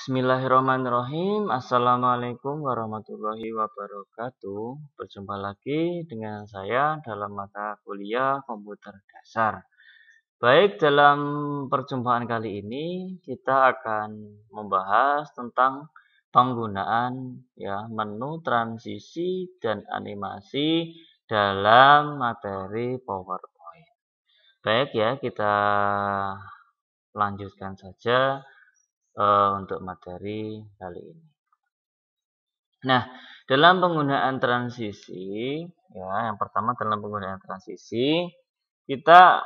Bismillahirrahmanirrahim. Assalamualaikum warahmatullahi wabarakatuh. Berjumpa lagi dengan saya dalam mata kuliah komputer dasar. Baik, dalam perjumpaan kali ini kita akan membahas tentang penggunaan menu transisi dan animasi dalam materi PowerPoint. Baik ya, kita lanjutkan saja untuk materi kali ini. Nah, dalam penggunaan transisi, yang pertama dalam penggunaan transisi, kita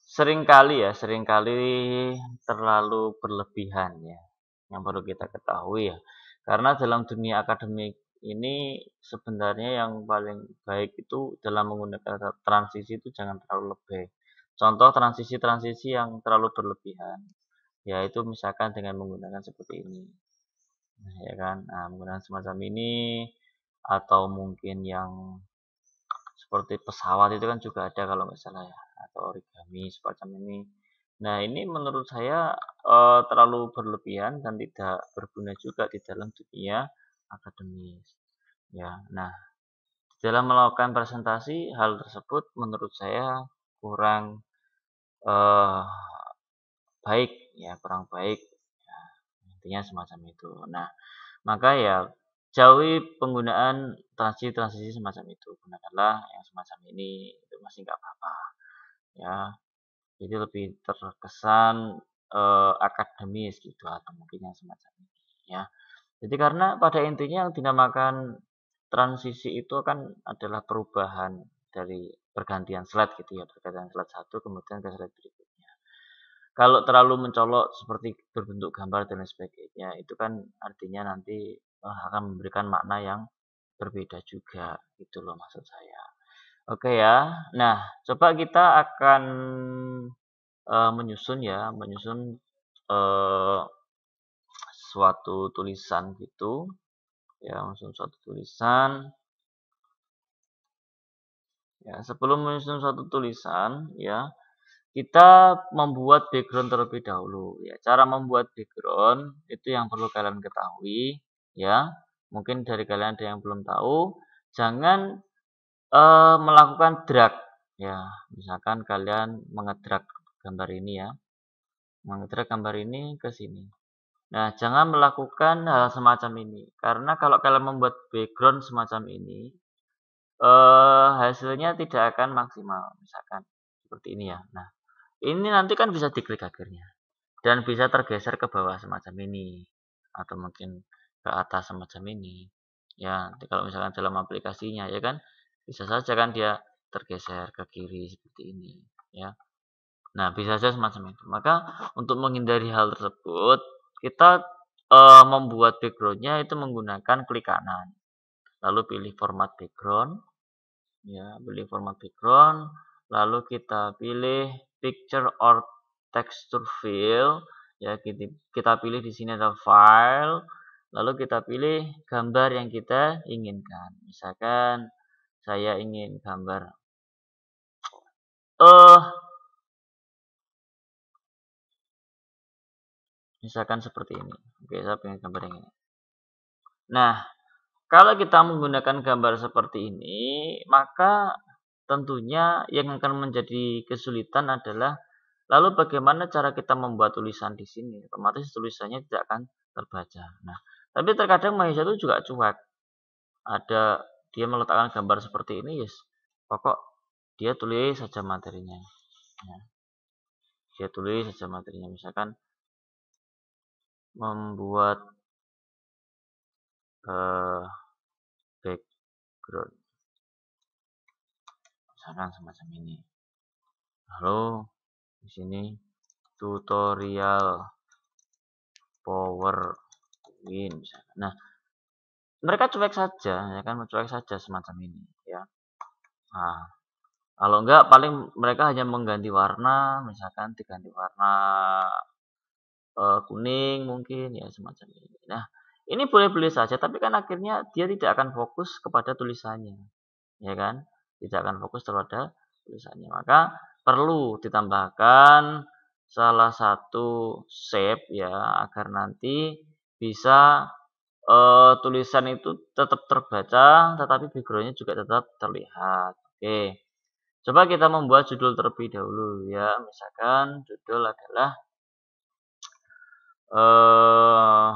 seringkali terlalu berlebihan ya, yang perlu kita ketahui ya. Karena dalam dunia akademik ini sebenarnya yang paling baik itu dalam menggunakan transisi itu jangan terlalu lebih. Contoh transisi-transisi yang terlalu berlebihan, yaitu misalkan dengan menggunakan seperti ini. Nah, ya kan? Nah, menggunakan semacam ini atau mungkin yang seperti pesawat itu kan juga ada kalau nggak salah ya, atau origami semacam ini. Nah, ini menurut saya terlalu berlebihan dan tidak berguna juga di dalam dunia akademis. Ya, nah, dalam melakukan presentasi hal tersebut menurut saya kurang eh, baik ya, kurang baik. Ya, intinya semacam itu. Nah, maka ya jauhi penggunaan transisi-transisi semacam itu. Gunakanlah yang semacam ini, itu masih nggak apa-apa. Ya, jadi lebih terkesan akademis gitu atau mungkin yang semacam ini. Ya, jadi karena pada intinya yang dinamakan transisi itu kan adalah perubahan dari pergantian slide gitu ya, pergantian slide satu kemudian ke slide berikutnya. Kalau terlalu mencolok seperti berbentuk gambar dan lain sebagainya, itu kan artinya nanti akan memberikan makna yang berbeda juga, gitu loh maksud saya. Oke ya, nah coba kita akan menyusun suatu tulisan gitu, ya, menyusun suatu tulisan. Ya, sebelum menyusun suatu tulisan, ya, kita membuat background terlebih dahulu ya. Cara membuat background itu yang perlu kalian ketahui ya. Mungkin dari kalian ada yang belum tahu, jangan melakukan drag ya. Misalkan kalian mengedrag gambar ini ya. Mengedrag gambar ini ke sini. Nah, jangan melakukan hal semacam ini karena kalau kalian membuat background semacam ini hasilnya tidak akan maksimal misalkan seperti ini ya. Nah, ini nanti kan bisa diklik akhirnya dan bisa tergeser ke bawah semacam ini atau mungkin ke atas semacam ini. Ya, nanti kalau misalkan dalam aplikasinya ya kan bisa saja kan dia tergeser ke kiri seperti ini ya. Nah, bisa saja semacam itu. Maka untuk menghindari hal tersebut kita membuat backgroundnya itu menggunakan klik kanan. Lalu pilih format background ya, pilih format background, lalu kita pilih picture or texture fill ya, kita pilih di sini ada file, lalu kita pilih gambar yang kita inginkan. Misalkan saya ingin gambar misalkan seperti ini. Oke, saya pengen gambar yang ini. Nah, kalau kita menggunakan gambar seperti ini, maka tentunya yang akan menjadi kesulitan adalah lalu bagaimana cara kita membuat tulisan di sini? Otomatis tulisannya tidak akan terbaca. Nah, tapi terkadang mahasiswa itu juga cuek. Ada dia meletakkan gambar seperti ini, yes. Pokok dia tulis saja materinya. Ya. Dia tulis saja materinya. Misalkan membuat background. Misalkan semacam ini. Lalu di sini tutorial PowerPoint misalkan. Nah, mereka cuek saja ya kan, cuek saja semacam ini ya. Nah, kalau enggak paling mereka hanya mengganti warna, misalkan diganti warna kuning mungkin ya semacam ini. Nah, ini boleh-boleh saja tapi kan akhirnya dia tidak akan fokus kepada tulisannya. Ya kan? Tidak akan fokus terhadap tulisannya. Maka perlu ditambahkan salah satu shape ya, agar nanti bisa tulisan itu tetap terbaca, tetapi background-nya juga tetap terlihat. Oke, coba kita membuat judul terlebih dahulu ya. Misalkan judul adalah eh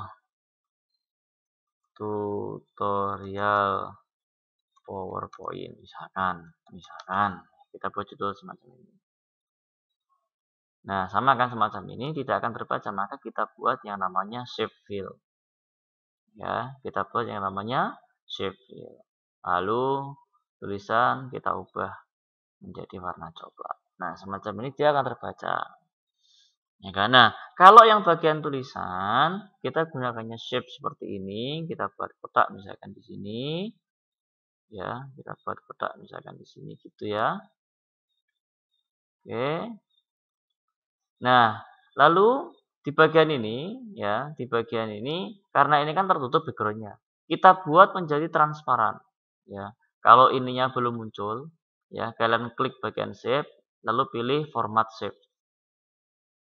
tutorial PowerPoint misalkan kita buat judul semacam ini. Nah, sama kan semacam ini tidak akan terbaca, maka kita buat yang namanya shape fill. Ya, kita buat yang namanya shape fill. Lalu tulisan kita ubah menjadi warna coklat. Nah, semacam ini dia akan terbaca. Ya kan? Nah, kalau yang bagian tulisan kita gunakannya shape seperti ini, kita buat kotak misalkan di sini. Ya, kita buat kotak misalkan di sini gitu ya. Oke. Nah, lalu di bagian ini ya, di bagian ini karena ini kan tertutup background-nya. Kita buat menjadi transparan ya. Kalau ininya belum muncul ya, kalian klik bagian shape lalu pilih format shape.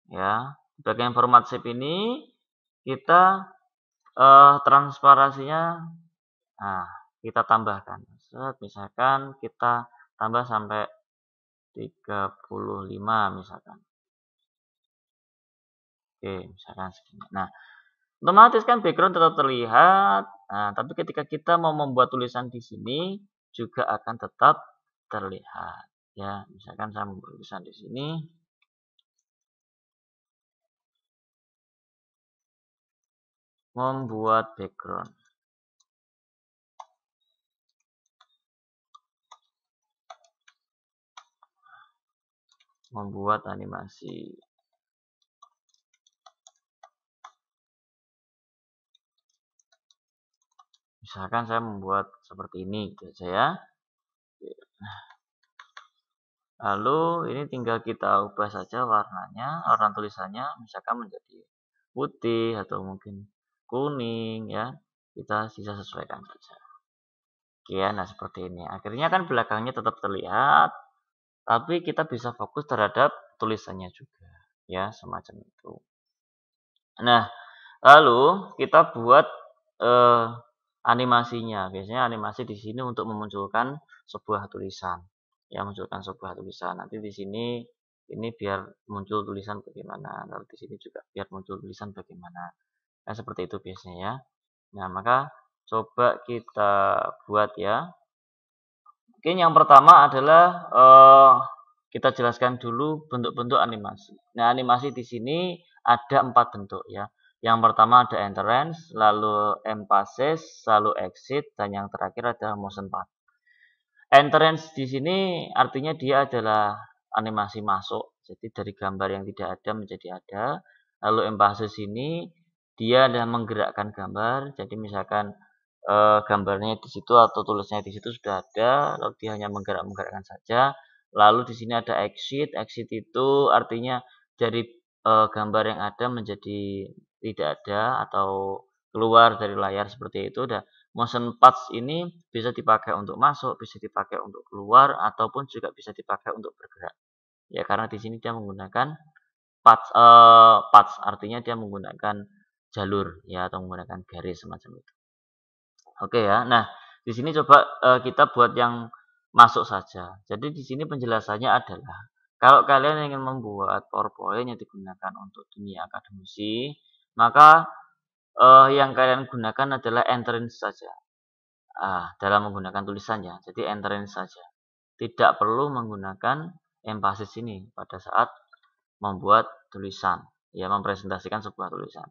Ya, di bagian format shape ini kita transparansinya nah, kita tambahkan. Misalkan kita tambah sampai 35 misalkan. Oke, misalkan segini. Nah, otomatis kan background tetap terlihat. Nah, tapi ketika kita mau membuat tulisan di sini juga akan tetap terlihat. Ya, misalkan saya membuat tulisan di sini. Membuat background. Membuat animasi. Misalkan saya membuat seperti ini gitu saja ya. Lalu ini tinggal kita ubah saja warnanya, warna tulisannya misalkan menjadi putih atau mungkin kuning ya. Kita bisa sesuaikan saja. Oke ya, nah seperti ini. Akhirnya kan belakangnya tetap terlihat, tapi kita bisa fokus terhadap tulisannya juga ya, semacam itu. Nah, lalu kita buat eh, animasinya. Biasanya animasi di sini untuk memunculkan sebuah tulisan. Ya, munculkan sebuah tulisan. Nanti di sini ini biar muncul tulisan bagaimana. Lalu di sini juga biar muncul tulisan bagaimana. Nah, seperti itu biasanya ya. Nah, maka coba kita buat ya. Mungkin yang pertama adalah kita jelaskan dulu bentuk-bentuk animasi. Nah, animasi di sini ada 4 bentuk ya. Yang pertama ada entrance, lalu emphasis, lalu exit, dan yang terakhir adalah motion path. Entrance di sini artinya dia adalah animasi masuk, jadi dari gambar yang tidak ada menjadi ada. Lalu emphasis ini dia adalah menggerakkan gambar, jadi misalkan gambarnya di situ atau tulisnya di situ sudah ada, lalu dia hanya menggerakkan saja. Lalu di sini ada exit. Exit itu artinya dari gambar yang ada menjadi tidak ada atau keluar dari layar seperti itu. Dan motion paths ini bisa dipakai untuk masuk, bisa dipakai untuk keluar, ataupun juga bisa dipakai untuk bergerak. Ya karena di sini dia menggunakan paths artinya dia menggunakan jalur ya atau menggunakan garis semacam itu. Oke ya. Nah, di sini coba kita buat yang masuk saja. Jadi di sini penjelasannya adalah kalau kalian ingin membuat PowerPoint yang digunakan untuk dunia akademisi, maka yang kalian gunakan adalah entrance saja. Dalam menggunakan tulisannya. Jadi entrance saja. Tidak perlu menggunakan emphasis ini pada saat membuat tulisan, ya mempresentasikan sebuah tulisan.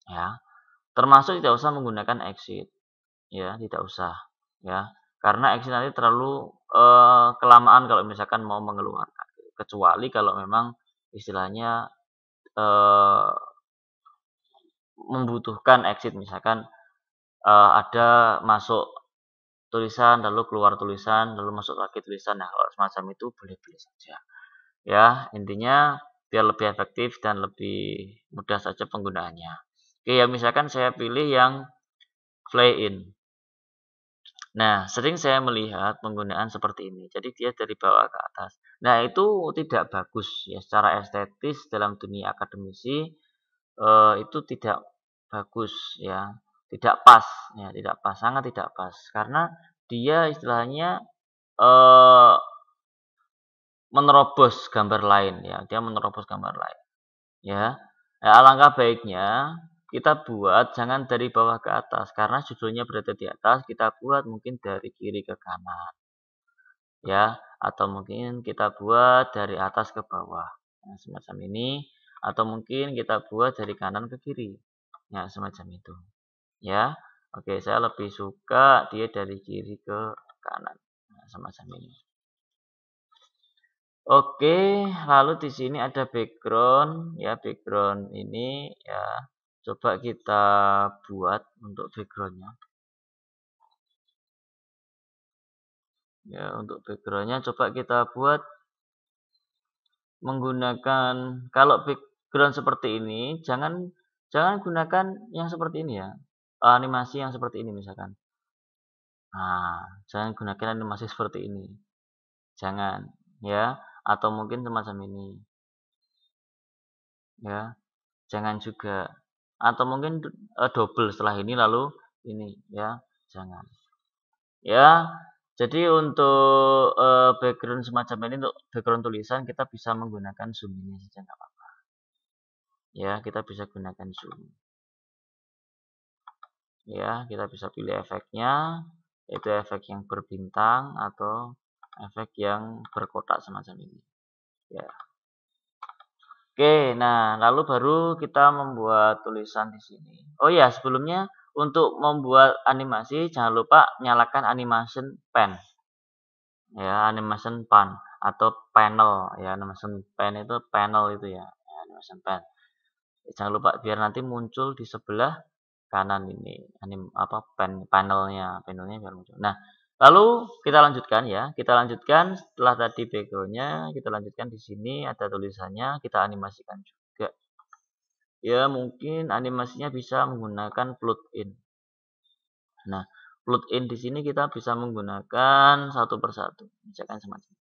Ya. Termasuk tidak usah menggunakan exit. Ya, tidak usah, ya. Karena exit nanti terlalu kelamaan kalau misalkan mau mengeluarkan. Kecuali kalau memang istilahnya membutuhkan exit, misalkan ada masuk tulisan, lalu keluar tulisan, lalu masuk lagi tulisan. Nah, kalau semacam itu boleh-boleh saja. Ya, intinya biar lebih efektif dan lebih mudah saja penggunaannya. Oke, ya misalkan saya pilih yang fly in. Nah, sering saya melihat penggunaan seperti ini. Jadi dia dari bawah ke atas. Nah, itu tidak bagus ya secara estetis dalam dunia akademisi, itu tidak bagus ya, tidak pas ya, tidak pas, sangat tidak pas. Karena dia istilahnya, eee, menerobos gambar lain ya, dia menerobos gambar lain ya. Ya alangkah baiknya kita buat jangan dari bawah ke atas, karena judulnya berada di atas, kita buat mungkin dari kiri ke kanan. Ya, atau mungkin kita buat dari atas ke bawah. Nah, semacam ini atau mungkin kita buat dari kanan ke kiri. Ya, semacam itu. Ya. Oke, saya lebih suka dia dari kiri ke kanan. Nah, semacam ini. Oke, lalu di sini ada background ya, background ini ya. Coba kita buat untuk backgroundnya. Ya, untuk backgroundnya coba kita buat menggunakan kalau background seperti ini, jangan jangan gunakan yang seperti ini ya, animasi yang seperti ini misalkan. Nah, jangan gunakan animasi seperti ini, jangan, ya, atau mungkin semacam ini, ya, jangan juga, atau mungkin, double setelah ini lalu ini, ya, jangan. Ya, jadi untuk, background semacam ini untuk background tulisan kita bisa menggunakan zoom ini saja nggak apa-apa, ya, kita bisa gunakan zoom. Ya, kita bisa pilih efeknya, yaitu efek yang berbintang atau efek yang berkotak semacam ini. Ya. Oke, nah lalu baru kita membuat tulisan di sini. Oh ya, sebelumnya untuk membuat animasi jangan lupa nyalakan animation pen. Ya, animation pan atau panel ya, animation pen itu panel itu ya, animation pen. Jangan lupa biar nanti muncul di sebelah kanan ini apa panelnya biar muncul. Nah, lalu kita lanjutkan ya. Kita lanjutkan setelah tadi backgroundnya, kita lanjutkan di sini ada tulisannya, kita animasikan juga. Ya, mungkin animasinya bisa menggunakan plugin. Nah, plugin di sini kita bisa menggunakan satu persatu. Misalkan semacam ini.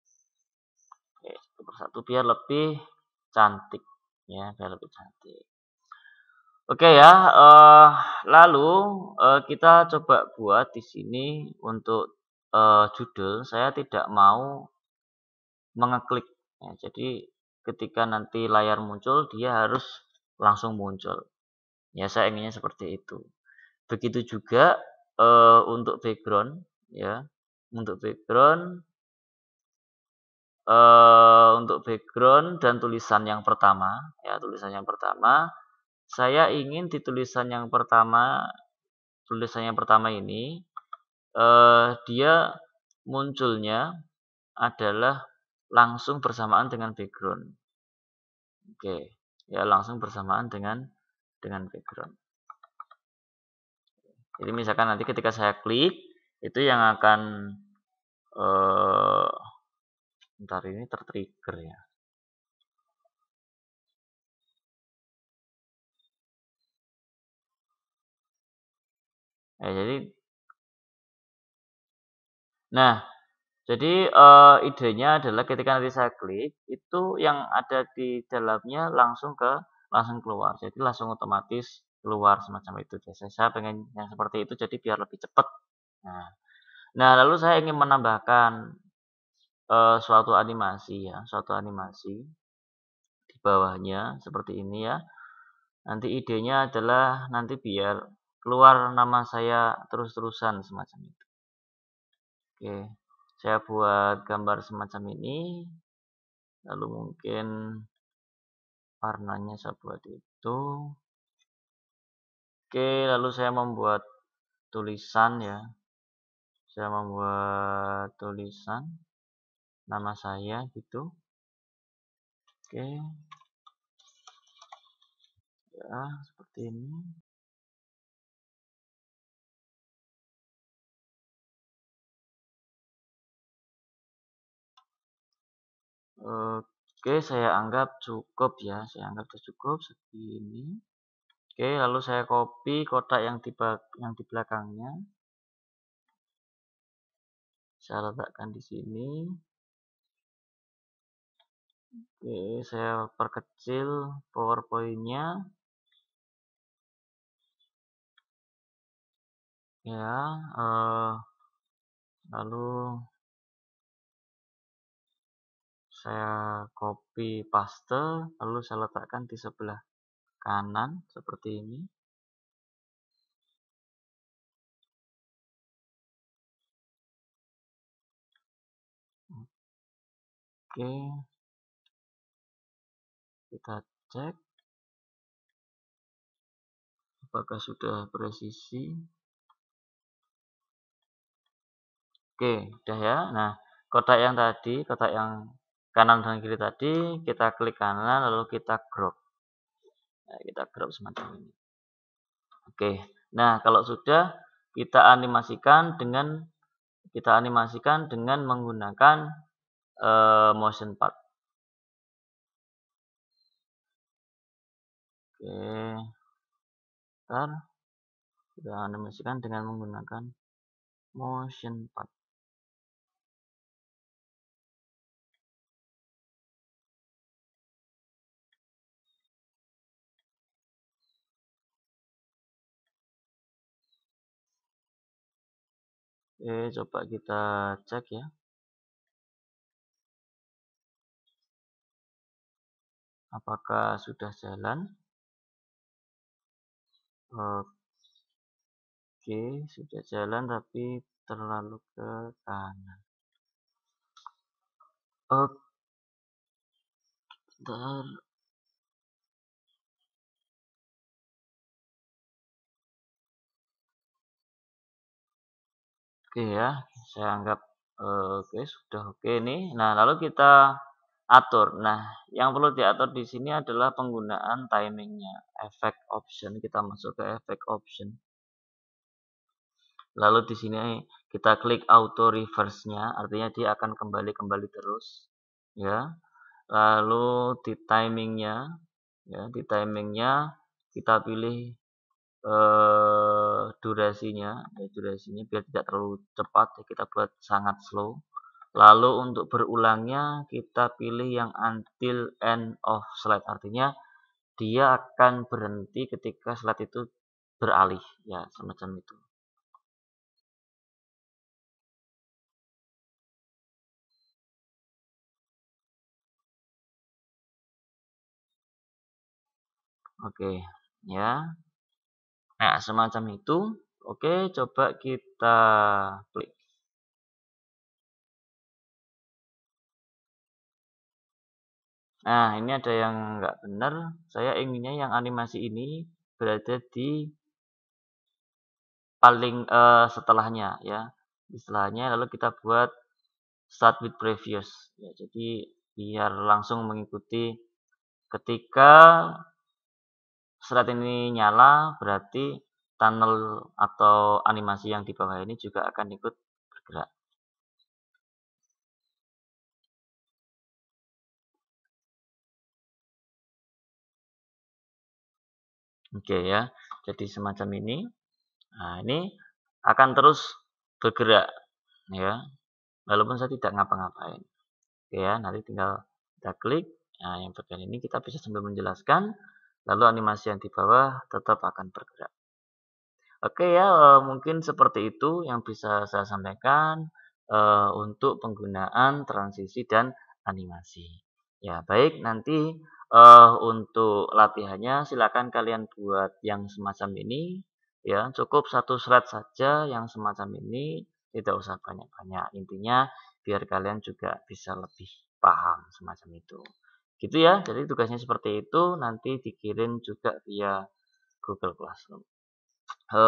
Oke, satu persatu biar lebih cantik ya, biar lebih cantik. Oke ya, lalu, kita coba buat di sini untuk, judul saya tidak mau mengeklik ya, jadi ketika nanti layar muncul dia harus langsung muncul. Ya saya inginnya seperti itu. Begitu juga, untuk background ya, untuk background, dan tulisan yang pertama ya, tulisan yang pertama, saya ingin di tulisan yang pertama ini, dia munculnya adalah langsung bersamaan dengan background. Oke, ya langsung bersamaan dengan background. Jadi misalkan nanti ketika saya klik, itu yang akan, eee, bentar ini tertrigger ya. Jadi nah, jadi, idenya adalah ketika nanti saya klik, itu yang ada di dalamnya langsung keluar. Jadi langsung otomatis keluar semacam itu. Biasanya saya pengen yang seperti itu jadi biar lebih cepat. Nah nah lalu saya ingin menambahkan, suatu animasi ya, suatu animasi di bawahnya seperti ini ya. Nanti idenya adalah nanti biar keluar nama saya terus-terusan semacam itu. Oke, saya buat gambar semacam ini, lalu mungkin warnanya saya buat itu. Oke, lalu saya membuat tulisan ya. Saya membuat tulisan nama saya gitu. Oke, ya seperti ini. Oke, saya anggap cukup ya, saya anggap sudah cukup segini. Oke, lalu saya copy kotak yang di belakangnya. Saya letakkan di sini. Oke, saya perkecil PowerPoint-nya. Ya, lalu saya copy paste, lalu saya letakkan di sebelah kanan seperti ini. Oke, kita cek apakah sudah presisi. Oke, udah ya. Nah, kotak yang tadi, kotak yang kanan dan kiri tadi, kita klik kanan lalu kita crop. Nah, kita crop semacam ini. Oke. Nah, kalau sudah kita animasikan dengan menggunakan motion path. Oke. Ntar kita animasikan dengan menggunakan motion path. Oke, coba kita cek ya. Apakah sudah jalan? Oke, sudah jalan tapi terlalu ke kanan. Oke, bentar. Oke ya, saya anggap oke sudah oke nih. Nah, lalu kita atur. Nah, yang perlu diatur di sini adalah penggunaan timingnya. Effect option, kita masuk ke effect option. Lalu di sini kita klik auto reverse-nya, artinya dia akan kembali terus, ya. Lalu di timingnya kita pilih durasinya biar tidak terlalu cepat, ya kita buat sangat slow. Lalu untuk berulangnya kita pilih yang until end of slide, artinya dia akan berhenti ketika slide itu beralih, ya semacam itu. Oke, ya. Nah, semacam itu. Oke, coba kita klik. Nah, ini ada yang nggak benar. Saya inginnya yang animasi ini berada di paling setelahnya ya. Di setelahnya lalu kita buat start with previous. Ya, jadi biar langsung mengikuti ketika slide ini nyala berarti tunnel atau animasi yang di bawah ini juga akan ikut bergerak. Oke ya. Jadi semacam ini. Nah, ini akan terus bergerak ya. Walaupun saya tidak ngapa-ngapain. Oke ya, nanti tinggal kita klik. Nah, yang bagian ini kita bisa sambil menjelaskan. Lalu animasi yang di bawah tetap akan bergerak. Oke ya, mungkin seperti itu yang bisa saya sampaikan untuk penggunaan transisi dan animasi. Ya, baik nanti untuk latihannya silakan kalian buat yang semacam ini ya, cukup satu slide saja yang semacam ini, tidak usah banyak-banyak. Intinya biar kalian juga bisa lebih paham semacam itu. Gitu ya, jadi tugasnya seperti itu, nanti dikirim juga via Google Classroom.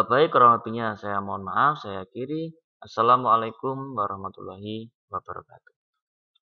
Baik, kurang lebihnya saya mohon maaf, saya akhiri. Assalamualaikum warahmatullahi wabarakatuh.